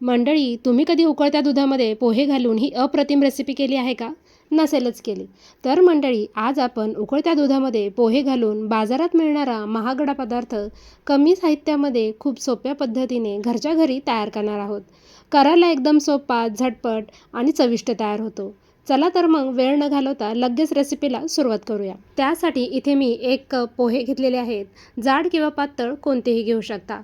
मंडळी, तुम्ही कधी उकळत्या दुधामध्ये पोहे घालून ही अप्रतिम रेसिपी केली आहे का? नसेलच केली. तर मंडळी, आज आपण उकळत्या दुधामध्ये पोहे घालून बाजारात मिळणारा महागडा पदार्थ कमी साहित्यामध्ये खूप सोप्या पद्धतीने घरच्या घरी तयार करणार आहोत. करायला एकदम सोपा, झटपट आणि चविष्ट तयार होतो. चला तर मग वेळ न घालवता लगेच रेसिपीला सुरुवात करूया. त्यासाठी इथे मी 1 कप पोहे घेतलेले आहेत. जाड किंवा पातळ कोणतेही घेऊ शकता.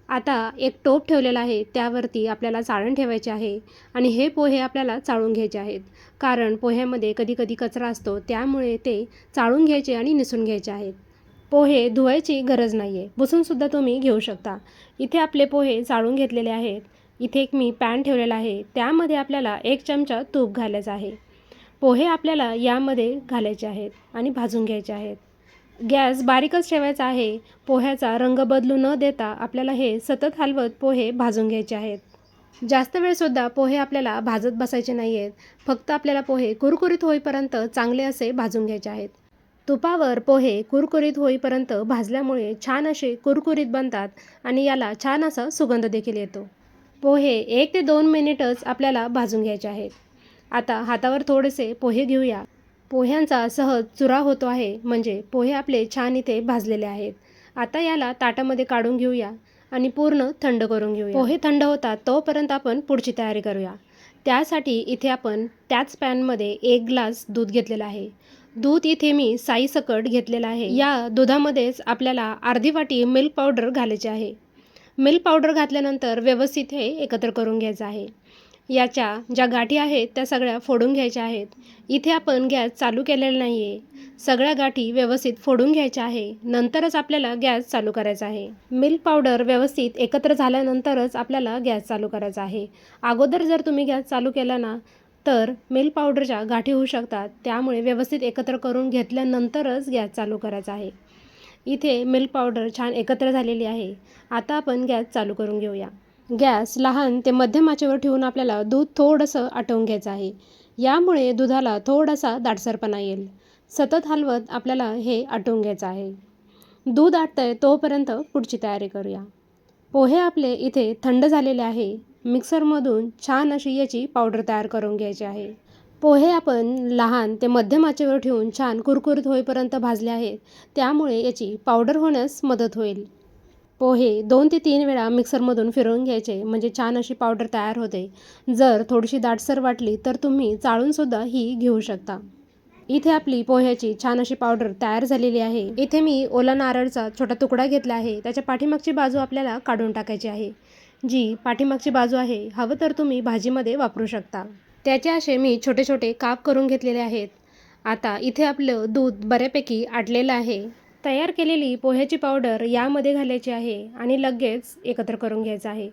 आता एक टोप ठेवलेला आहे, त्यावरती आपल्याला चाळण ठेवायचे आहे आणि हे पोहे आपल्याला चाळून घ्यायचे आहेत. कारण पोह्यामध्ये कधी-कधी कचरा असतो, त्यामुळे ते चाळून घ्यायचे आणि निसून घ्यायचे आहेत. पोहे धुवायची गरज नाही आहे, पुसूनसुद्धा तुम्ही घेऊ शकता. इथे आपले पोहे चाळून घेतलेले आहेत. इथे एक मी पॅन ठेवलेला आहे, त्यामध्ये आपल्याला 1 चमचा तूप घालायचं आहे. पोहे आपल्याला यामध्ये घालायचे आहेत आणि भाजून घ्यायचे आहेत. गॅस बारीकच ठेवायचा आहे. पोह्याचा रंग बदलू न देता आपल्याला हे सतत हलवत पोहे भाजून घ्यायचे आहेत. जास्त वेळसुद्धा पोहे आपल्याला भाजत बसायचे नाही आहेत. फक्त आपल्याला पोहे कुरकुरीत होईपर्यंत चांगले असे भाजून घ्यायचे आहेत. तुपावर पोहे कुरकुरीत होईपर्यंत भाजल्यामुळे छान असे कुरकुरीत बनतात आणि याला छान असा सुगंध देखील येतो. पोहे 1 ते 2 मिनिटच आपल्याला भाजून घ्यायचे आहेत. आता हातावर थोडेसे पोहे घेऊया. पोह्यांचा सहज चुरा होतो आहे, म्हणजे पोहे आपले छान इथे भाजलेले आहेत. आता याला ताटामध्ये काढून घेऊया आणि पूर्ण थंड करून घेऊया. पोहे थंड होतात तोपर्यंत आपण पुढची तयारी करूया. त्यासाठी इथे आपण त्याच पॅनमध्ये 1 ग्लास दूध घेतलेलं आहे. दूध इथे मी साईसकट घेतलेलं आहे. या दुधामध्येच आपल्याला अर्धी वाटी मिल्क पावडर घालायची आहे. मिल्क पावडर घातल्यानंतर व्यवस्थित हे एकत्र करून घ्यायचं आहे. याच्या ज्या गाठी आहेत त्या सगळ्या फोडून घ्यायच्या आहेत. इथे आपण गॅस चालू केलेला नाही आहे. सगळ्या गाठी व्यवस्थित फोडून घ्यायच्या आहे. नंतरच आपल्याला गॅस चालू करायचा आहे. मिल्क पावडर व्यवस्थित एकत्र झाल्यानंतरच आपल्याला गॅस चालू करायचा आहे. अगोदर जर तुम्ही गॅस चालू केला ना, तर मिल्क पावडरच्या गाठी होऊ शकतात. त्यामुळे व्यवस्थित एकत्र करून घेतल्यानंतरच गॅस चालू करायचा आहे. इथे मिल्क पावडर छान एकत्र झालेली आहे. आता आपण गॅस चालू करून घेऊया. गॅस लहान ते मध्यम आचेवर ठेवून आपल्याला दूध थोडंसं आटवून घ्यायचं आहे. यामुळे दुधाला थोडासा दाटसरपणा येईल. सतत हलवत आपल्याला हे आटवून घ्यायचं आहे. दूध आटतंय तोपर्यंत पुढची तयारी करूया. पोहे आपले इथे थंड झालेले आहे. मिक्सरमधून छान अशी याची पावडर तयार करून घ्यायची आहे. पोहे आपण लहान ते मध्यम आचेवर ठेवून छान कुरकुरीत होईपर्यंत भाजले आहेत. त्यामुळे याची पावडर होण्यास मदत होईल. पोहे 2 ते 3 वेळा मिक्सरमधून फिरवून घ्यायचे, म्हणजे छान अशी पावडर तयार होते. जर थोडीशी दाटसर वाटली तर तुम्ही चाळूनसुद्धा ही घेऊ शकता. इथे आपली पोह्याची छान अशी पावडर तयार झालेली आहे. इथे मी ओला नारळचा छोटा तुकडा घेतला आहे. त्याच्या पाठीमागची बाजू आपल्याला काढून टाकायची आहे. जी पाठीमागची बाजू आहे, हवं तर तुम्ही भाजीमध्ये वापरू शकता. त्याचे असे मी छोटे छोटे काप करून घेतलेले आहेत. आता इथे आपलं दूध बऱ्यापैकी आटलेलं आहे. तयार केलेली पोह्याची पावडर यामध्ये घालायची आहे आणि लगेच एकत्र करून घ्यायचं आहे.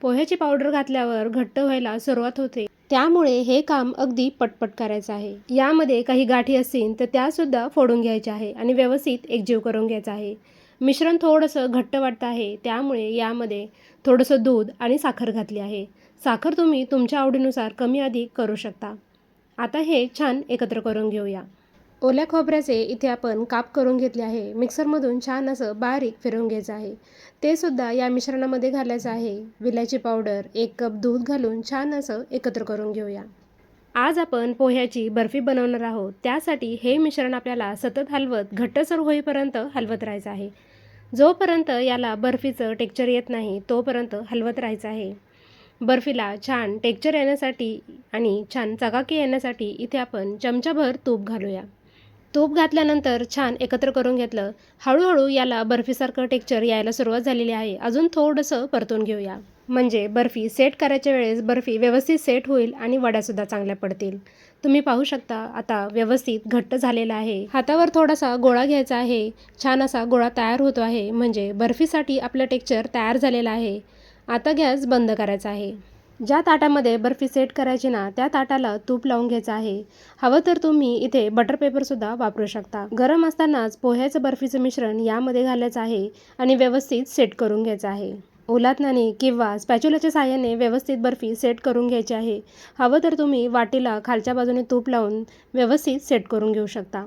पोह्याची पावडर घातल्यावर घट्ट व्हायला सुरुवात होते, त्यामुळे हे काम अगदी पटपट करायचं आहे. यामध्ये काही गाठी असतील तर त्यासुद्धा फोडून घ्यायच्या आहे आणि व्यवस्थित एकजीव करून घ्यायचं आहे. मिश्रण थोडंसं घट्ट वाटतं आहे, त्यामुळे यामध्ये थोडंसं दूध आणि साखर घातली आहे. साखर तुम्ही तुमच्या आवडीनुसार कमी अधिक करू शकता. आता हे छान एकत्र करून घेऊया. ओल्या खोबऱ्याचे इथे आपण काप करून घेतले आहे. मिक्सरमधून छान असं बारीक फिरवून घ्यायचं आहे. ते सुद्धा या मिश्रणामध्ये घालायचं आहे. विलायची पावडर, 1 कप दूध घालून छान असं एकत्र करून घेऊया. आज आपण पोह्याची बर्फी बनवणार आहोत. त्यासाठी हे मिश्रण आपल्याला सतत हलवत घट्टसर होईपर्यंत हलवत राहायचं आहे. जोपर्यंत याला बर्फीचं टेक्स्चर येत नाही तोपर्यंत हलवत राहायचं आहे. बर्फीला छान टेक्स्चर येण्यासाठी आणि छान चकाकी येण्यासाठी इथे आपण चमचाभर तूप घालूया. तूप घातल्यानंतर छान एकत्र करून घेतलं. हळूहळू याला बर्फीसारखं टेक्स्चर यायला सुरुवात झालेली आहे. अजून थोडंसं परतून घेऊया, म्हणजे बर्फी सेट करायच्या वेळेस बर्फी व्यवस्थित सेट होईल आणि वड्यासुद्धा चांगल्या पडतील. तुम्ही पाहू शकता आता व्यवस्थित घट्ट झालेला आहे. हातावर थोडासा गोळा घ्यायचा आहे. छान असा गोळा तयार होतो आहे, म्हणजे बर्फीसाठी आपलं टेक्स्चर तयार झालेलं आहे. आता गॅस बंद करायचा आहे. ज्या ताटामध्ये बर्फी सेट करायची ना, त्या ताटाला तूप लावून घ्यायचं आहे. हवं तर तुम्ही इथे बटर पेपरसुद्धा वापरू शकता. गरम असतानाच पोह्याचं बर्फीचं मिश्रण यामध्ये घालायचं आहे आणि व्यवस्थित सेट करून घ्यायचं आहे. उलथण्याने किंवा स्पॅच्युलाच्या साहाय्याने व्यवस्थित बर्फी सेट करून घ्यायची आहे. हवं तर तुम्ही वाटीला खालच्या बाजूने तूप लावून व्यवस्थित सेट करून घेऊ शकता.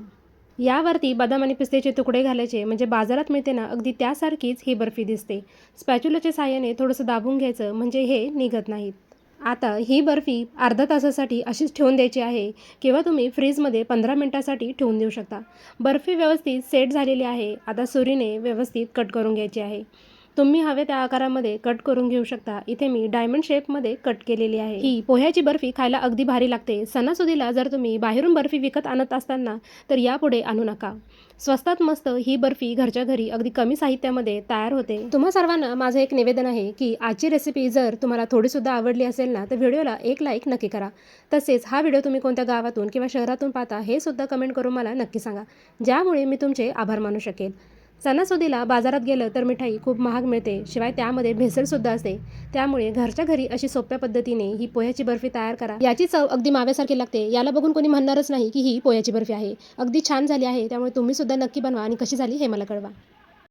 यावरती बदाम आणि पिस्त्याचे तुकडे घालायचे, म्हणजे बाजारात मिळते ना अगदी त्यासारखीच ही बर्फी दिसते. स्पॅच्युलाच्या साहाय्याने थोडंसं दाबून घ्यायचं, म्हणजे हे निघत नाहीत. आता ही बर्फी अर्ध्या तासासाठी अशीच ठेवून द्यायची आहे किंवा तुम्ही फ्रीजमध्ये 15 मिनिटासाठी ठेवून देऊ शकता. बर्फी व्यवस्थित सेट झालेली आहे. आता सुरीने व्यवस्थित कट करून घ्यायची आहे. तुम्ही हवे त्या आकारामध्ये कट करून घेऊ शकता. इथे मी डायमंड शेपमध्ये कट केलेली आहे. ही पोह्याची बर्फी खायला अगदी भारी लागते. सणासुदीला जर तुम्ही बाहेरून बर्फी विकत आणत असताना तर यापुढे आणू नका. स्वस्तात मस्त ही बर्फी घरच्या घरी अगदी कमी साहित्यामध्ये तयार होते. तुम्हा सर्वांना माझं एक निवेदन आहे की आजची रेसिपी जर तुम्हाला थोडीसुद्धा आवडली असेल ना तर व्हिडिओला एक लाईक नक्की करा. तसेच हा व्हिडिओ तुम्ही कोणत्या गावातून किंवा शहरातून पाहता हे सुद्धा कमेंट करून मला नक्की सांगा, ज्यामुळे मी तुमचे आभार मानू शकेल. सणासुदीला बाजारात गेलं तर मिठाई खूप महाग मिळते, शिवाय त्यामध्ये भेसळसुद्धा असते. त्यामुळे घरच्या घरी अशी सोप्या पद्धतीने ही पोह्याची बर्फी तयार करा. याची चव अगदी माव्यासारखी लागते. याला बघून कोणी म्हणणारच नाही की ही पोह्याची बर्फी आहे. अगदी छान झाली आहे. त्यामुळे तुम्ही सुद्धा नक्की बनवा आणि कशी झाली हे मला कळवा.